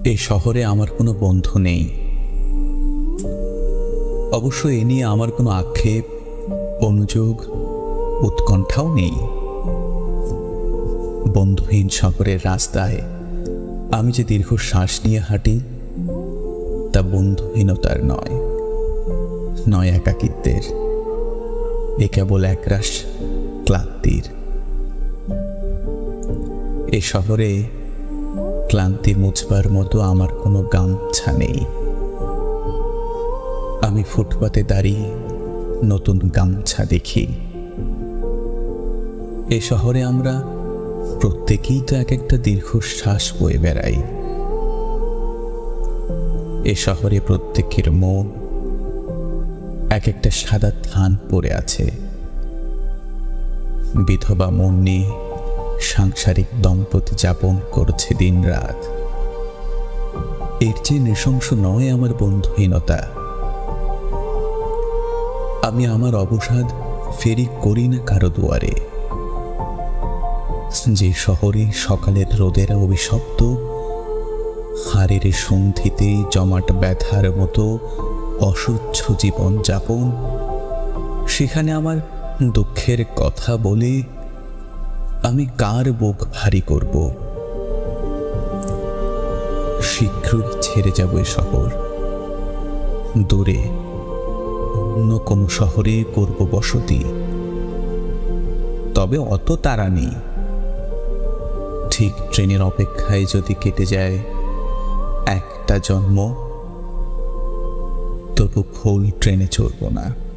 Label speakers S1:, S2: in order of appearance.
S1: এই শহরে আমার কোনো বন্ধু নেই। অবশ্য এ নিয়ে আমার কোনো আক্ষেপ, অনুযোগ, উৎকণ্ঠাও নেই। বন্ধুহীন শহরের রাস্তায় আমি যে দীর্ঘশ্বাস নিয়ে হাঁটি, তা বন্ধুহীনতার নয় একাকিত্বের। এ কেবল একরাশ ক্লান্তির। এ শহরে ক্লান্তি মুছবার মতো আমার কোনো গামছা নেই। আমি ফুটপাতে দাঁড়িয়ে নতুন গামছা দেখি। এ শহরে আমরা প্রত্যেকেই তো এক একটা দীর্ঘশ্বাস বয়ে বেড়াই। এ শহরে প্রত্যেকের মন এক একটা সাদা থান পড়ে আছে। বিধবা মন নিয়ে সাংসারিক দম্পতি যাপন করছে দিন রাত। এর চেয়ে নৃশংস নয় আমার বন্ধুহীনতা। আমি আমার অবসাদ ফেরি করি না কারো দুয়ারে। যে শহরে সকালের রোদের অভিশপ্ত হাড়ের সন্ধিতে জমাট ব্যথার মতো অসহ্য জীবন যাপন, সেখানে আমার দুঃখের কথা বলে আমি কার বুক ভারী করব? শীঘ্রই ছেড়ে যাব এ শহর। দূরে অন্য কোনো শহরে করব বসতি। তবে অত তাড়া নেই। ঠিক ট্রেনের অপেক্ষায় যদি কেটে যায় একটা জন্ম, তবু ফুল ট্রেনে চড়ব না।